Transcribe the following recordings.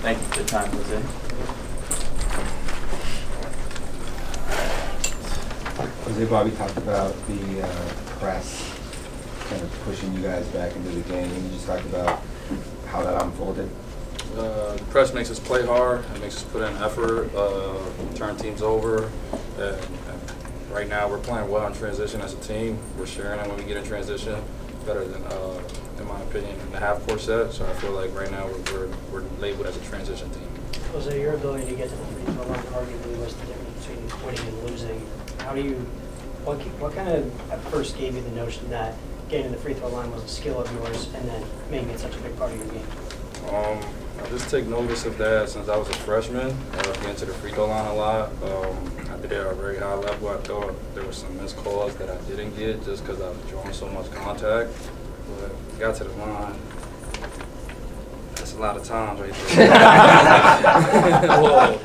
Thank you for the time, Jose. Jose, Bobby talked about the press kind of pushing you guys back into the game. Can you just talk about how that unfolded? The press makes us play hard. It makes us put in effort, turn teams over. And right now, we're playing well in transition as a team. We're sharing it when we get in transition better than, in my opinion, in the half-court set. So I feel like right now we're labeled as a transition team. Jose, your ability to get to the free throw line arguably was the difference between winning and losing. What kind of at first gave you the notion that getting to the free throw line was a skill of yours, and then making it such a big part of your game? I just take notice of that since I was a freshman. Getting to the free throw line a lot. I did it at a very high level. I thought there were some missed calls that I didn't get just because I was drawing so much contact. But got to the line. That's a lot of times right there. Whoa.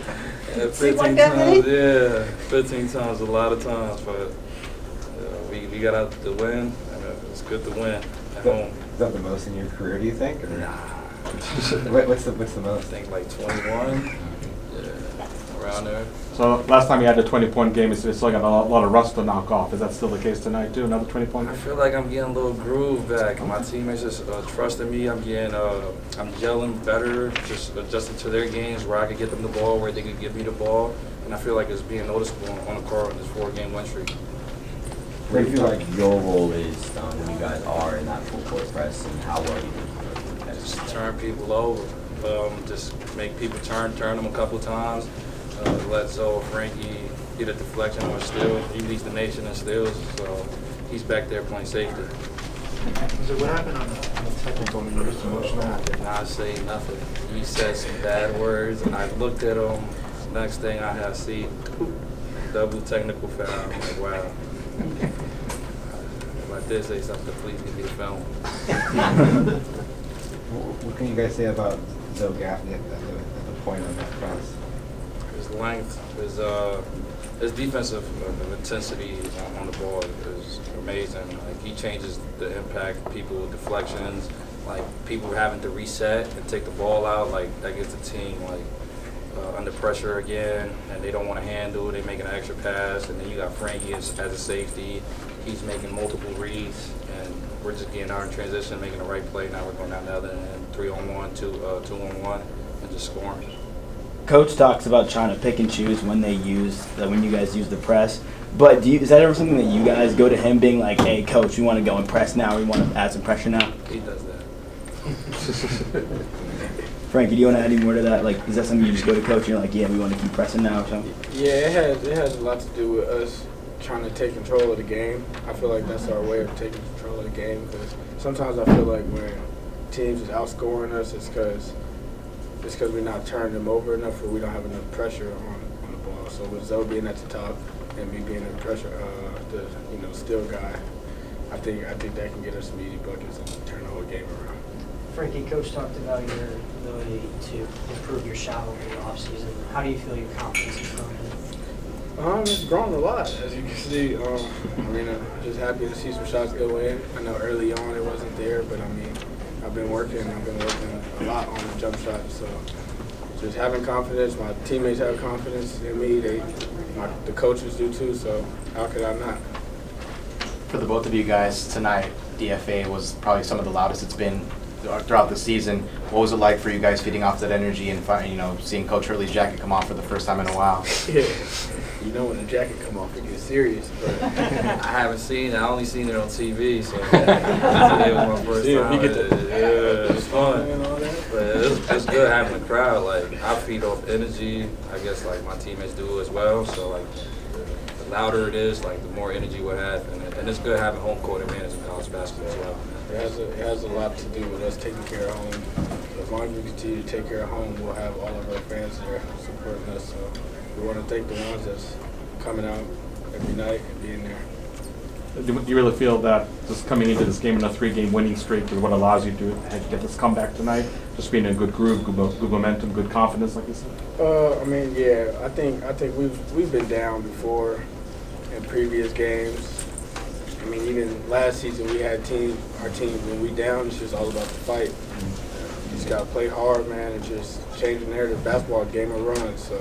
15 times, yeah. 15 times, a lot of times. But we got out the win, and it's good to win at home. Is that the most in your career, do you think? Or? Nah. What's the most? I think like 21. Yeah, around there. So last time you had the 20-point game, it's still got a lot of rust to knock off. Is that still the case tonight too? Another 20-point I game? feel like I'm getting a little groove back. My teammates just trusting me. I'm gelling better, just adjusting to their games where I could get them the ball, where they could give me the ball, and I feel like it's being noticeable on the court in this 4-game win streak. What do you feel like your role is when you guys are in that full court press, and how well you do? Just turn people over, just make people turn them a couple times. Let Frankie get a deflection or a steal. He leads the nation in steals, so he's back there playing safety. So what happened on the technical? You were just emotional. I did not say nothing. He said some bad words, and I looked at him. Next thing I have seen, double technical foul. I'm like, wow. If I did say something, please give me the film. What can you guys say about Zoe Gaffney at the point on that press? His length, his defensive intensity on the ball is amazing. Like, he changes the impact, people deflections, like people having to reset and take the ball out. Like, that gets the team under pressure again, and they don't want to handle it. They make an extra pass, and then you got Frankie as a safety. He's making multiple reads, and we're just getting out in transition, making the right play. Now we're going down the other end, 3-on-1, 2-on-1, and just scoring. Coach talks about trying to pick and choose when you guys use the press. But is that ever something that you guys go to him being like, hey, coach, we want to go and press now, we want to add some pressure now? He does that. Frankie, do you want to add any more to that? Like, is that something you just go to coach and you're like, yeah, we want to keep pressing now or something? Yeah, it has a lot to do with us trying to take control of the game. I feel like that's our way of taking control of the game, because sometimes I feel like when teams is outscoring us, it's because we're not turning them over enough, or we don't have enough pressure on the ball. So with Zoe being at the top and me being the pressure, the steal guy, I think that can get us some easy buckets and turn the whole game around. Frankie, Coach talked about your ability to improve your shot over the offseason. How do you feel your confidence is growing? It's grown a lot, as you can see. I'm just happy to see some shots go in. I know early on it wasn't there, but I've been working a lot on the jump shot. So just having confidence. My teammates have confidence in me. The coaches do too. So how could I not? For the both of you guys tonight, DFA was probably some of the loudest it's been throughout the season. What was it like for you guys feeding off that energy and seeing Coach Hurley's jacket come off for the first time in a while? Yeah. When the jacket come off, it gets serious. But I haven't seen it. I only seen it on TV, so it was my first time. It was fun. But it's good having a crowd. Like, I feed off energy. I guess like my teammates do as well. So like, the louder it is, like the more energy we'll have, and it's good having home court advantage in college basketball as well. It has a lot to do with us taking care of home. As long as we continue to take care of home, we'll have all of our fans there supporting us. So we want to thank the ones that's coming out every night and being there. Do you really feel that just coming into this game in a 3-game winning streak is what allows you to get this comeback tonight? Just being in a good groove, good momentum, good confidence, like you said? Yeah. I think we've been down before in previous games. Even last season we had our team when we down, it's just all about the fight. just got to play hard, man, and just change the narrative. Basketball game of runs, so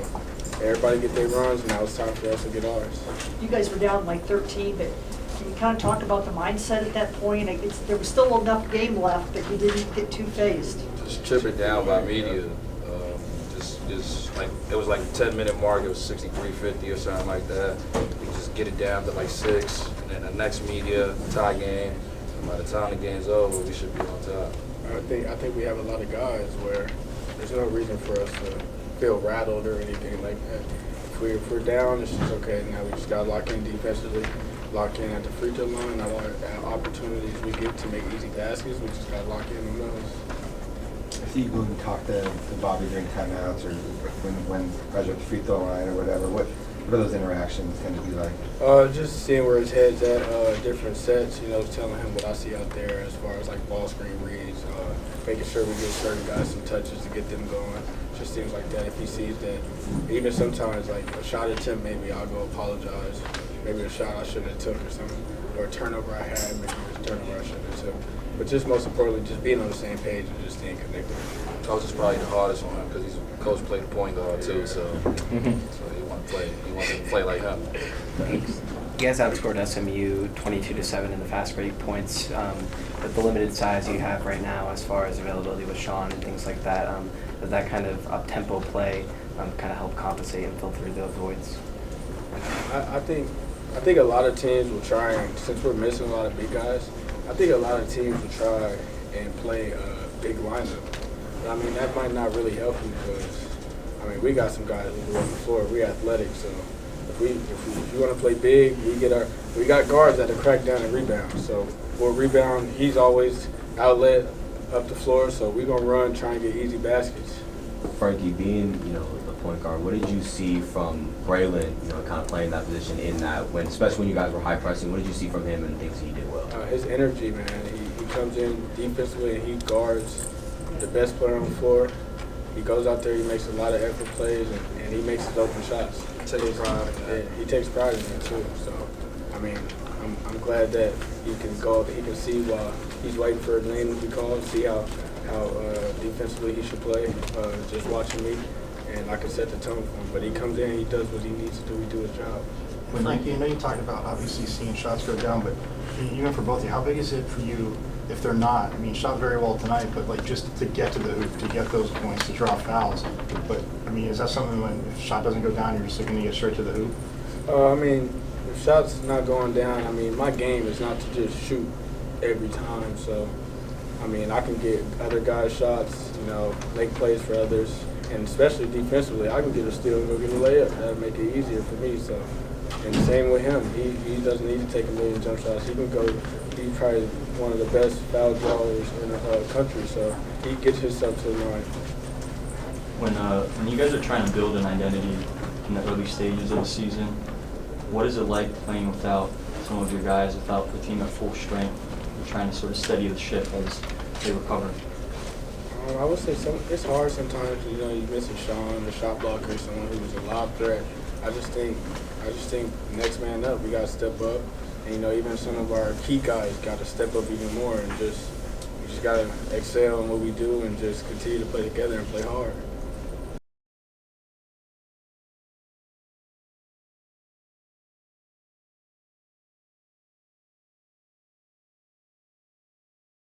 everybody get their runs, and now it's time for us to get ours. You guys were down like 13, but can you kind of talk about the mindset at that point? There was still enough game left that you didn't get too phased. Just chip it down by media. Just like it was like a 10-minute mark. It was 63-50 or something like that. We just get it down to like 6, and then the next media tie game. And by the time the game's over, we should be on top. I think we have a lot of guys where there's no reason for us to feel rattled or anything like that. If we're down, it's just okay. Now we just got to lock in defensively, lock in at the free throw line, at opportunities we get to make easy baskets. We just got to lock in on those. I see you go and talk to Bobby during timeouts or when guys are at the free throw line or whatever. What are those interactions tend to be like? Just seeing where his head's at, different sets, telling him what I see out there as far as like ball screen reads, making sure we get certain guys some touches to get them going. Just things like that. If he sees that, even sometimes like a shot attempt, maybe I'll go apologize. Maybe a shot I shouldn't have took or something, or a turnover I had, maybe a turnover I shouldn't have took. But just most importantly, just being on the same page and just staying connected. Coach is probably the hardest one because coach played the point guard too, so he want to play like him. You guys outscored SMU 22-7 in the fast break points. With the limited size you have right now, as far as availability with Sean and things like that, does that kind of up-tempo play kind of help compensate and fill through those voids? I think a lot of teams will try, and since we're missing a lot of big guys, I think a lot of teams will try and play a big lineup. But, I mean, that might not really help you because, I mean, we got some guys who go on the floor. We're athletic, so if you want to play big, we got guards that will crack down and rebound. So we'll rebound. He's always outlet up the floor, so we're gonna run, try and get easy baskets. Frankie, being the point guard, what did you see from Braylon? Kind of playing that position in that especially when you guys were high pressing. What did you see from him and things he did well? His energy, man. He comes in defensively and he guards the best player on the floor. He goes out there, he makes a lot of effort plays, and he makes his open shots. He takes pride in it too. So, I mean, I'm glad that he can see while he's waiting for a name to be called, see how defensively he should play. Just watching me, and I can set the tone for him. But he comes in, he does what he needs to do. He do his job. Frankie, I know you talked about obviously seeing shots go down, but even for both of you, how big is it for you if they're not? I mean, shot very well tonight, but like just to get to the hoop, to get those points, to draw fouls. But I mean, is that something when if shot doesn't go down, you're just looking to get straight to the hoop? I mean, if shots not going down, I mean, my game is not to just shoot every time. So, I mean, I can get other guys shots, make plays for others, and especially defensively, I can get a steal and go get a layup. That'll make it easier for me. So, and the same with him. He doesn't need to take a million jump shots. He can go. He's probably one of the best foul drawers in the country. So he gets himself to the line. When you guys are trying to build an identity in the early stages of the season, what is it like playing without some of your guys, without the team at full strength? You're trying to sort of steady the ship as they recover. I would say it's hard sometimes. You miss a Sean, a shot blocker, someone who's a lob threat. I just think next man up. We got to step up, and even some of our key guys got to step up even more, and we just got to excel in what we do and just continue to play together and play hard.